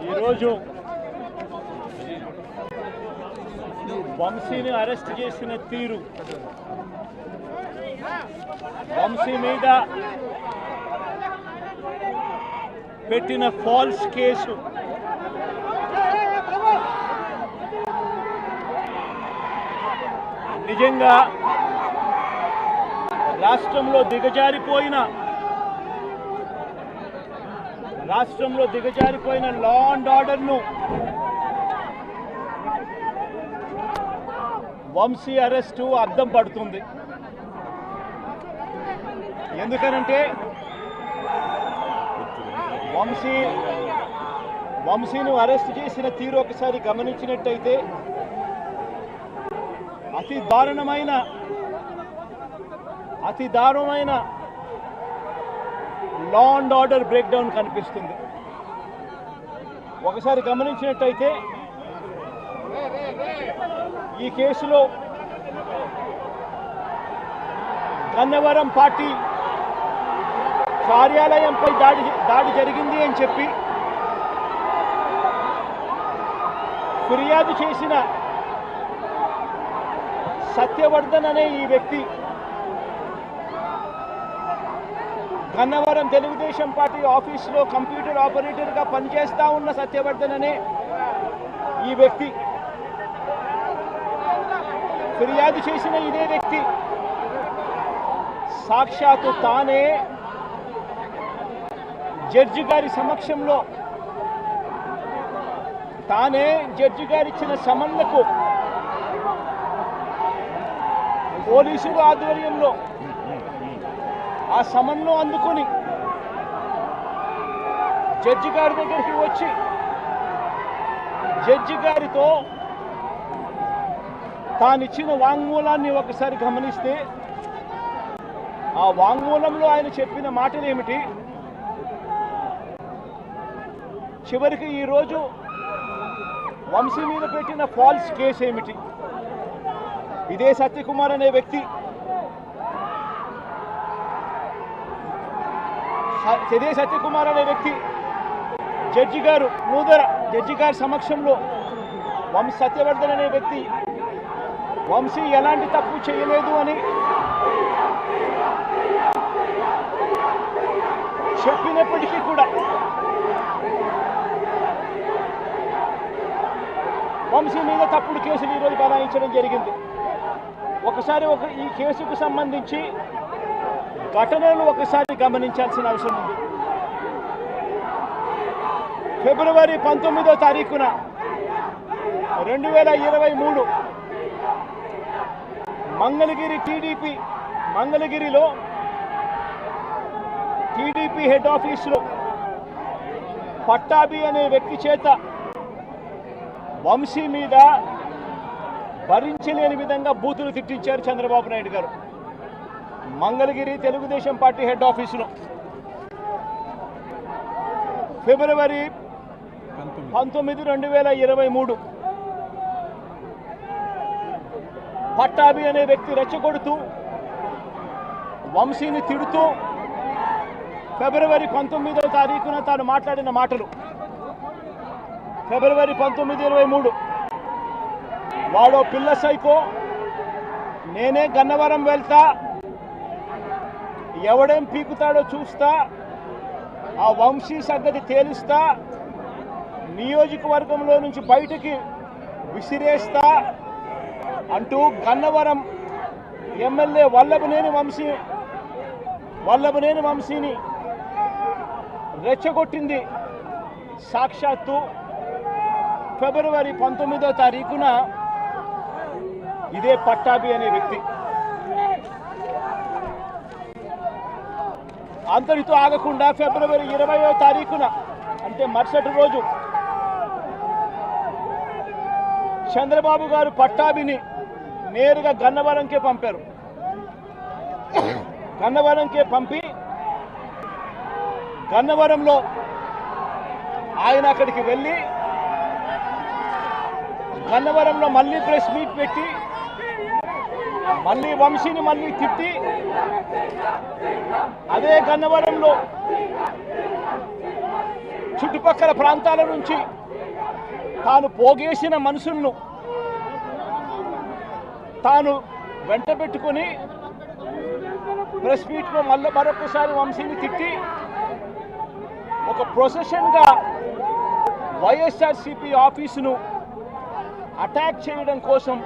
ఈరోజు వంశీని అరెస్ట్ చేసిన తీరు, వంశీ మీద పెట్టిన ఫాల్స్ కేసు నిజంగా రాష్ట్రంలో దిగజారిపోయిన లా అండ్ ఆర్డర్ను వంశీ అరెస్టు అద్దం పడుతుంది. ఎందుకనంటే వంశీని అరెస్ట్ చేసిన తీరు ఒకసారి గమనించినట్టయితే అతి దారుణమైన law and order break down కనిపిస్తుంది. ఒకసారి గమనించినట్టయితే ఈ కేసులో గన్నవరం పార్టీ కార్యాలయంపై దాడి జరిగింది అని చెప్పి ఫిర్యాదు చేసిన సత్యవర్ధన్ అనే ఈ వ్యక్తి, గన్నవరం తెలుగుదేశం పార్టీ ఆఫీసులో కంప్యూటర్ ఆపరేటర్గా పనిచేస్తా ఉన్న సత్యవర్ధన్ అనే ఈ వ్యక్తి, ఫిర్యాదు చేసిన ఇదే వ్యక్తి సాక్షాత్తు తానే జడ్జి గారి సమక్షంలో జడ్జి గారు ఇచ్చిన సమన్లకు పోలీసుల ఆధ్వర్యంలో ఆ సమన్ను అందుకొని జడ్జి గారి దగ్గరికి వచ్చి జడ్జి గారితో తానిచ్చిన వాంగ్మూలాన్ని ఒకసారి గమనిస్తే ఆ వాంగ్మూలంలో ఆయన చెప్పిన మాటలు ఏమిటి, చివరికి ఈరోజు వంశీ మీద పెట్టిన ఫాల్స్ కేసు ఏమిటి, ఇదే సత్యకుమార్ అనే వ్యక్తి జడ్జి గారి సమక్షంలో సత్యవర్ధన్ అనే వ్యక్తి వంశీ ఎలాంటి తప్పు చేయలేదు అని చెప్పినప్పటికీ కూడా వంశీ మీద తప్పుడు కేసులు ఈరోజు బనాయించడం జరిగింది. ఒకసారి ఈ కేసుకు సంబంధించి ఘటనలు ఒకసారి గమనించాల్సిన అవసరం ఉంది. ఫిబ్రవరి 19వ తారీఖున 2023 మంగళగిరిలో టీడీపీ హెడ్ ఆఫీసులో పట్టాభి అనే వ్యక్తి చేత వంశీ మీద భరించలేని విధంగా బూతులు తిట్టించారు చంద్రబాబు నాయుడు గారు. మంగళగిరి తెలుగుదేశం పార్టీ హెడ్ ఆఫీసులో ఫిబ్రవరి 19, 2023 పట్టాభి అనే వ్యక్తి రెచ్చగొడుతూ వంశీని తిడుతూ ఫిబ్రవరి 19వ తారీఖున తాను మాట్లాడిన మాటలు, ఫిబ్రవరి 19, 23 వాడో పిల్ల సైకో, నేనే గన్నవరం వెళ్తా, ఎవడేం పీకుతాడో చూస్తా, ఆ వంశీ సంగతి తేలుస్తా, నియోజకవర్గంలో నుంచి బయటికి విసిరేస్తా అంటూ గన్నవరం ఎమ్మెల్యే వల్లభనేని వంశీని రెచ్చగొట్టింది సాక్షాత్తు ఫిబ్రవరి 19వ తారీఖున ఇదే పట్టాభి అనే వ్యక్తి. అంతటితో ఆగకుండా ఫిబ్రవరి 20వ తారీఖున అంటే మరుసటి రోజు చంద్రబాబు గారు పట్టాభిని నేరుగా గన్నవరంకే పంపారు. గన్నవరంకే పంపి గన్నవరంలో ఆయన అక్కడికి వెళ్ళి గన్నవరంలో మళ్ళీ ప్రెస్ మీట్ పెట్టి మళ్ళీ వంశీని మళ్ళీ తిట్టి అదే గన్నవరంలో చుట్టుపక్కల ప్రాంతాల నుంచి తాను పోగేసిన మనుషులను తాను వెంట పెట్టుకొని ప్రెస్ మీట్లో మరొకసారి వంశీని తిట్టి ఒక ప్రొసెషన్గా వైఎస్ఆర్సీపీ ఆఫీసును అటాక్ చేయడం కోసం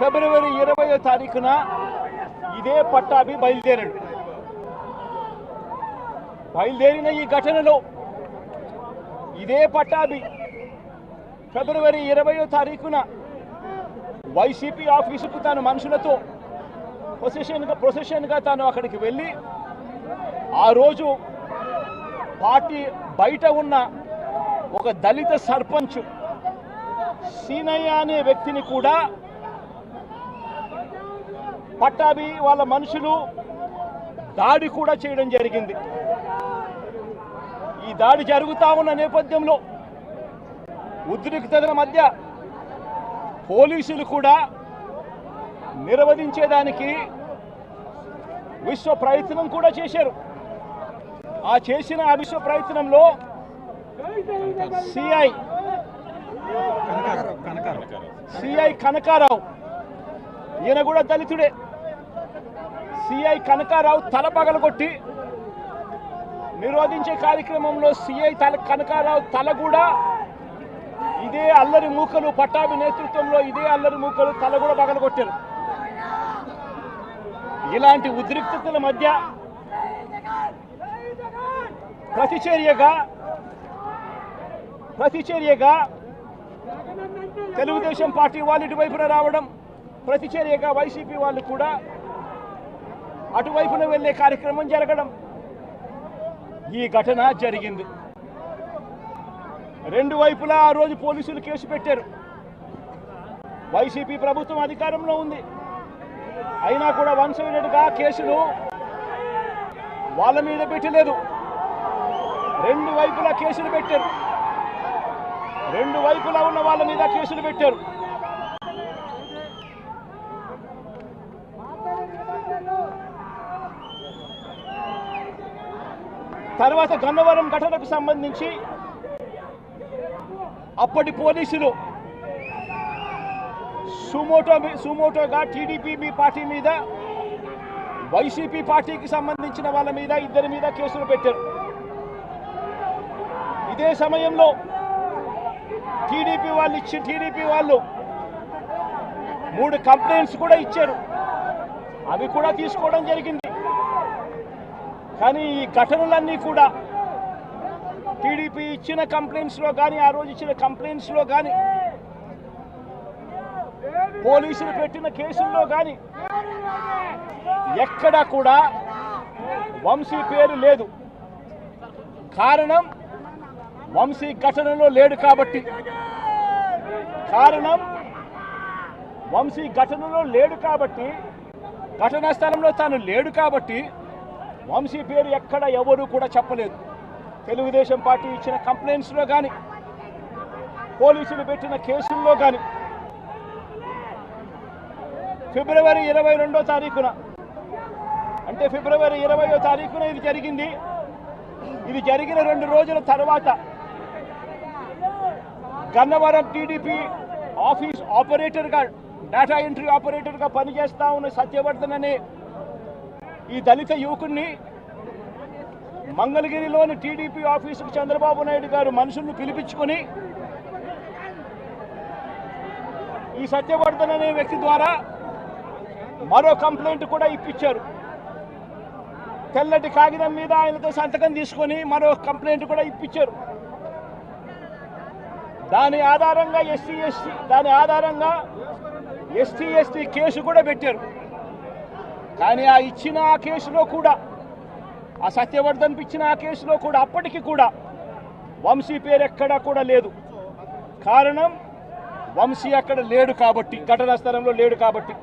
ఫిబ్రవరి 20వ తారీఖున ఇదే పట్టాభి బయలుదేరిన ఈ ఘటనలో ఇదే పట్టాభి ఫిబ్రవరి 20వ తారీఖున వైసీపీ ఆఫీసుకు తన మనుషులతో ప్రొసెషన్గా తాను అక్కడికి వెళ్ళి ఆ రోజు పార్టీ బయట ఉన్న ఒక దళిత సర్పంచ్ సీనయ్య అనే వ్యక్తిని కూడా పట్టాభి వాళ్ళ మనుషులు దాడి కూడా చేయడం జరిగింది. ఈ దాడి జరుగుతా ఉన్న నేపథ్యంలో ఉద్రిక్తతల మధ్య పోలీసులు కూడా నిర్వహించేదానికి విశ్వ ప్రయత్నం కూడా చేశారు. ఆ చేసిన ఆ విశ్వ ప్రయత్నంలో సిఐ కనకారావు, ఈయన కూడా దళితుడే, సిఐ కనకారావు తల పగలగొట్టి నిరోధించే కార్యక్రమంలో సిఐ కనకారావు తల కూడా ఇదే అల్లరి మూకలు పట్టాభి నేతృత్వంలో ఇదే అల్లరి మూకలు తల కూడా పగలగొట్టారు. ఇలాంటి ఉద్రిక్తతల మధ్య ప్రతిచర్యగా తెలుగుదేశం పార్టీ వాళ్ళు ఇటువైపున రావడం, ప్రతిచర్యగా వైసీపీ వాళ్ళు కూడా అటువైపున వెళ్లే కార్యక్రమం జరగడం, ఈ ఘటన జరిగింది. రెండు వైపులా ఆ రోజు పోలీసులు కేసు పెట్టారు. వైసీపీ ప్రభుత్వం అధికారంలో ఉంది, అయినా కూడా వన్సైడెడ్గా కేసులు వాళ్ళ మీద పెట్టలేదు. రెండు వైపులా కేసులు పెట్టారు, రెండు వైపులా ఉన్న వాళ్ళ మీద కేసులు పెట్టారు. తర్వాత గన్నవరం ఘటనకు సంబంధించి అప్పటి పోలీసులు సుమోటోగా టీడీపీ పార్టీ మీద, వైసీపీ పార్టీకి సంబంధించిన వాళ్ళ మీద, ఇద్దరి మీద కేసులు పెట్టారు. ఇదే సమయంలో టీడీపీ వాళ్ళు 3 కంప్లైంట్స్ కూడా ఇచ్చారు, అవి కూడా తీసుకోవడం జరిగింది. కానీ ఈ ఘటనలన్నీ కూడా టీడీపీ ఇచ్చిన కంప్లైంట్స్లో కానీ, ఆ రోజు ఇచ్చిన కంప్లైంట్స్లో కానీ, పోలీసులు పెట్టిన కేసుల్లో కానీ ఎక్కడా కూడా వంశీ పేరు లేదు. కారణం వంశీ ఘటనలో లేడు కాబట్టి, ఘటనా స్థలంలో తాను లేడు కాబట్టి వంశీ పేరు ఎక్కడ ఎవరు కూడా చెప్పలేదు. తెలుగుదేశం పార్టీ ఇచ్చిన కంప్లైంట్స్లో కానీ, పోలీసులు పెట్టిన కేసుల్లో కానీ ఫిబ్రవరి 22వ తారీఖున, అంటే ఫిబ్రవరి 20వ తారీఖున ఇది జరిగింది. ఇది జరిగిన 2 రోజుల తర్వాత గన్నవరం టీడీపీ ఆఫీస్ ఆపరేటర్గా, డేటా ఎంట్రీ ఆపరేటర్గా పనిచేస్తా ఉన్న సత్యవర్ధన్ అనే ఈ దళిత యువకుడిని మంగళగిరిలోని టీడీపీ ఆఫీసుకు చంద్రబాబు నాయుడు గారు మనుషులను పిలిపించుకొని ఈ సత్యవర్ధన్ అనే వ్యక్తి ద్వారా మరో కంప్లైంట్ కూడా ఇప్పించారు. తెల్లటి కాగితం మీద ఆయనతో సంతకం తీసుకొని మరో కంప్లైంట్ కూడా ఇప్పించారు. దాని ఆధారంగా ఎస్టీ ఎస్టీ కేసు కూడా పెట్టారు. కానీ ఆ ఇచ్చిన ఆ కేసులో కూడా, ఆ సత్యవర్ధన్ ఇచ్చిన ఆ కేసులో కూడా అప్పటికి కూడా వంశీ పేరు ఎక్కడా కూడా లేదు. కారణం వంశీ అక్కడ లేడు కాబట్టి, ఘటనా స్థలంలో లేడు కాబట్టి.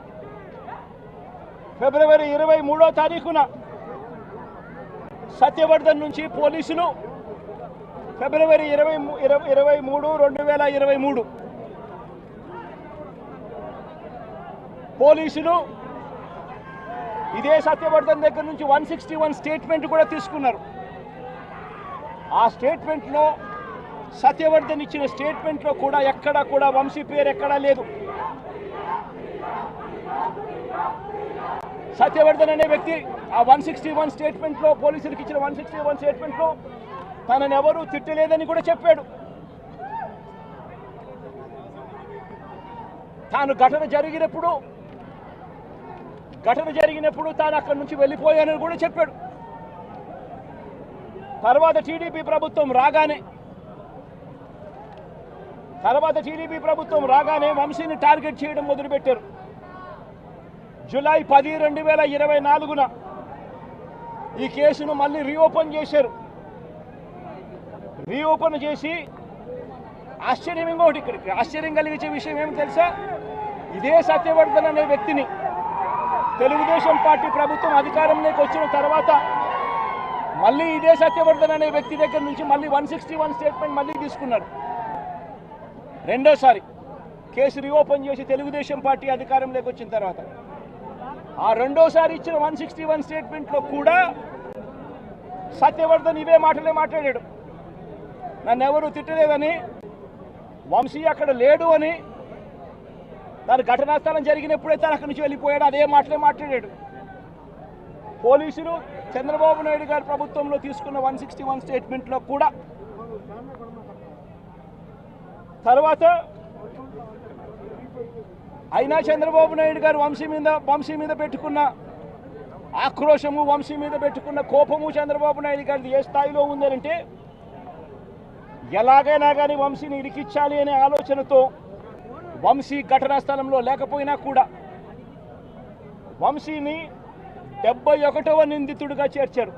ఫిబ్రవరి 23వ తారీఖున సత్యవర్ధన్ నుంచి పోలీసులు ఫిబ్రవరి 2023 పోలీసులు ఇదే సత్యవర్ధన్ దగ్గర నుంచి 161 స్టేట్మెంట్ కూడా తీసుకున్నారు. ఆ స్టేట్మెంట్లో సత్యవర్ధన్ ఇచ్చిన స్టేట్మెంట్లో కూడా ఎక్కడా కూడా వంశీ పేరు ఎక్కడా లేదు. సత్యవర్ధన్ అనే వ్యక్తి ఆ 161 స్టేట్మెంట్లో, పోలీసులకు ఇచ్చిన 161 స్టేట్మెంట్లో తనని ఎవరూ తిట్టలేదని కూడా చెప్పాడు. తాను ఘటన జరిగినప్పుడు తాను అక్కడి నుంచి వెళ్ళిపోయానని కూడా చెప్పాడు. తర్వాత టీడీపీ ప్రభుత్వం రాగానే వంశీని టార్గెట్ చేయడం మొదలుపెట్టారు. జూలై 10, 2024 ఈ కేసును మళ్ళీ రీఓపెన్ చేశారు. రీఓపెన్ చేసి ఆశ్చర్యం కలిగించే విషయం ఏమి తెలుసా? ఇదే సత్యవర్ధన్ అనే వ్యక్తిని తెలుగుదేశం పార్టీ ప్రభుత్వం అధికారంలోకి వచ్చిన తర్వాత మళ్ళీ ఇదే సత్యవర్ధన్ అనే వ్యక్తి దగ్గర నుంచి మళ్ళీ 161 స్టేట్మెంట్ మళ్ళీ తీసుకున్నారు. రెండోసారి కేసు రీఓపెన్ చేసి తెలుగుదేశం పార్టీ అధికారంలోకి వచ్చిన తర్వాత ఆ రెండోసారి ఇచ్చిన 161 స్టేట్మెంట్లో కూడా సత్యవర్ధన్ ఇవే మాటలే మాట్లాడాడు. నన్ను ఎవరు తిట్టలేదని, వంశీ అక్కడ లేడు అని, దాని ఘటనా స్థలం జరిగినప్పుడే తను అక్కడి నుంచి వెళ్ళిపోయాడు, అదే మాటలే మాట్లాడాడు. పోలీసులు చంద్రబాబు నాయుడు గారి ప్రభుత్వంలో తీసుకున్న 161 స్టేట్మెంట్లో కూడా తర్వాత అయినా చంద్రబాబు నాయుడు గారు వంశీ మీద పెట్టుకున్న ఆక్రోశము, వంశీ మీద పెట్టుకున్న కోపము చంద్రబాబు నాయుడు గారిది ఏ స్థాయిలో ఉందంటే ఎలాగైనా కానీ వంశీని ఇరికించాలి అనే ఆలోచనతో వంశీ ఘటనా స్థలంలో లేకపోయినా కూడా వంశీని 71వ నిందితుడిగా చేర్చారు.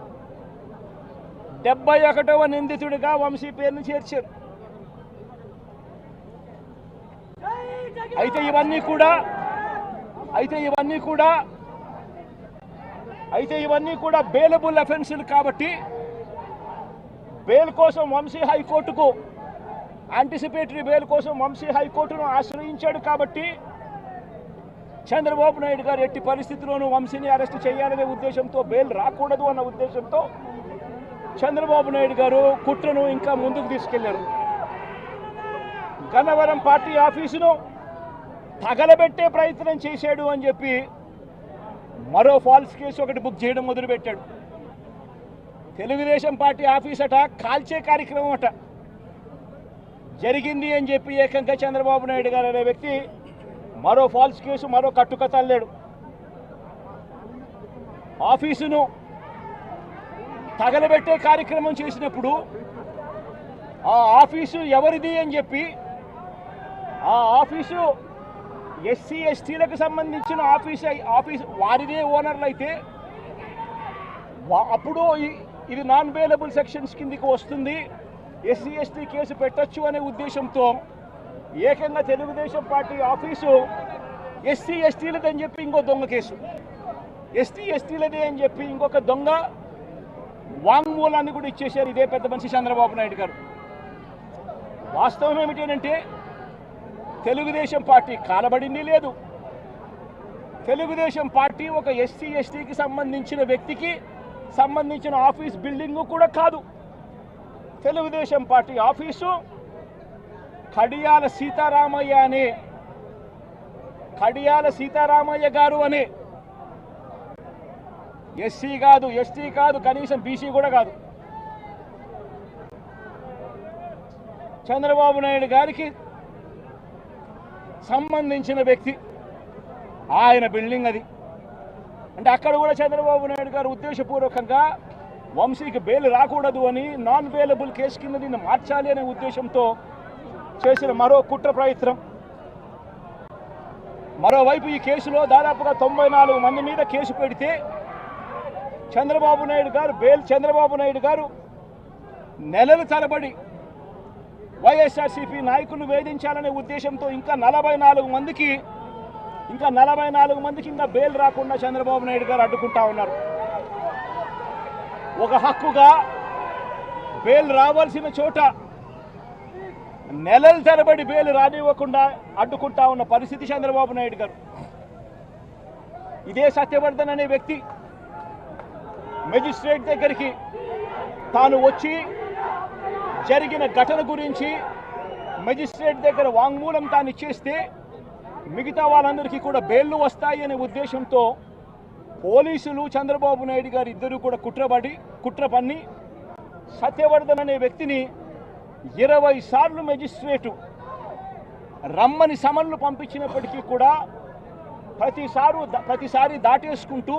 71వ నిందితుడిగా వంశీ పేరును చేర్చారు. అయితే ఇవన్నీ కూడా బెయిలబుల్ అఫెన్సులు కాబట్టి బెయిల్ కోసం వంశీ హైకోర్టుకు యాంటిసిపేటరీ బెయిల్ కోసం వంశీ హైకోర్టును ఆశ్రయించాడు. కాబట్టి చంద్రబాబు నాయుడు గారు ఎట్టి పరిస్థితుల్లోనూ వంశీని అరెస్ట్ చేయాలనే ఉద్దేశంతో, బెయిల్ రాకూడదు అన్న ఉద్దేశంతో చంద్రబాబు నాయుడు గారు కుట్రను ఇంకా ముందుకు తీసుకెళ్లారు. గన్నవరం పార్టీ ఆఫీసును తగలబెట్టే ప్రయత్నం చేశాడు అని చెప్పి మరో ఫాల్స్ కేసు ఒకటి బుక్ చేయడం మొదలుపెట్టాడు. తెలుగుదేశం పార్టీ ఆఫీస్ అట కాల్చే కార్యక్రమం అట జరిగింది అని చెప్పి ఏకంగా చంద్రబాబు నాయుడు గారు అనే వ్యక్తి మరో ఫాల్స్ కేసు, మరో కట్టుకథ అల్లాడు. ఆఫీసును తగలబెట్టే కార్యక్రమం చేసినప్పుడు ఆ ఆఫీసు ఎవరిది అని చెప్పి, ఆ ఆఫీసు ఎస్సీ ఎస్టీలకు సంబంధించిన ఆఫీస్ వారిదే ఓనర్లు అయితే అప్పుడు ఇది నాన్ బెయిలబుల్ సెక్షన్స్ కిందికి వస్తుంది, ఎస్సీ ఎస్టీ కేసు పెట్టొచ్చు అనే ఉద్దేశంతో ఏకంగా తెలుగుదేశం పార్టీ ఆఫీసు ఎస్సీ ఎస్టీలదని చెప్పి ఇంకో దొంగ కేసు, ఎస్టీ ఎస్టీలదే అని చెప్పి ఇంకొక దొంగ వాంగ్మూలాన్ని కూడా ఇచ్చేశారు ఇదే పెద్ద మనిషి చంద్రబాబు నాయుడు గారు. వాస్తవం ఏమిటంటే తెలుగుదేశం పార్టీ కాలబడింది లేదు. తెలుగుదేశం పార్టీ ఒక ఎస్సీ ఎస్టీకి సంబంధించిన వ్యక్తికి సంబంధించిన ఆఫీస్ బిల్డింగ్ కూడా కాదు. తెలుగుదేశం పార్టీ ఆఫీసు కడియాల సీతారామయ్య గారు అనే ఎస్సీ కాదు, ఎస్టీ కాదు, కనీసం బీసీ కూడా కాదు, చంద్రబాబు నాయుడు గారికి సంబంధించిన వ్యక్తి, ఆయన బిల్డింగ్ అది. అంటే అక్కడ కూడా చంద్రబాబు నాయుడు గారు ఉద్దేశపూర్వకంగా వంశీకి బెయిల్ రాకూడదు అని, నాన్ బెయిలబుల్ కేసు కింద దీన్ని మార్చాలి అనే ఉద్దేశంతో చేసిన మరో కుట్ర ప్రయత్నం. మరోవైపు ఈ కేసులో దాదాపుగా 94 మంది మీద కేసు పెడితే చంద్రబాబు నాయుడు గారు నెలల తరబడి వైఎస్ఆర్సీపీ నాయకులు వేధించాలనే ఉద్దేశంతో ఇంకా 44 మందికి ఇంకా బెయిల్ రాకుండా చంద్రబాబు నాయుడు గారు అడ్డుకుంటా ఉన్నారు. ఒక హక్కుగా బెయిల్ రావాల్సిన చోట నెలల తరబడి బెయిల్ రానివ్వకుండా అడ్డుకుంటా ఉన్న పరిస్థితి చంద్రబాబు నాయుడు గారు. ఇదే సత్యవర్ధన్ అనే వ్యక్తి మెజిస్ట్రేట్ దగ్గరికి తాను వచ్చి జరిగిన ఘటన గురించి మెజిస్ట్రేట్ దగ్గర వాంగ్మూలం తాను ఇచ్చేస్తే మిగతా వాళ్ళందరికీ కూడా బెయిల్లు వస్తాయి అనే ఉద్దేశంతో పోలీసులు చంద్రబాబు నాయుడు గారు ఇద్దరు కూడా కుట్ర పన్ని సత్యవర్ధన్ అనే వ్యక్తిని 20 సార్లు రమ్మని సమన్లు పంపించినప్పటికీ కూడా ప్రతిసారి దాటేసుకుంటూ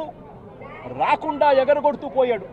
రాకుండా ఎగరగొడుతూ పోయాడు.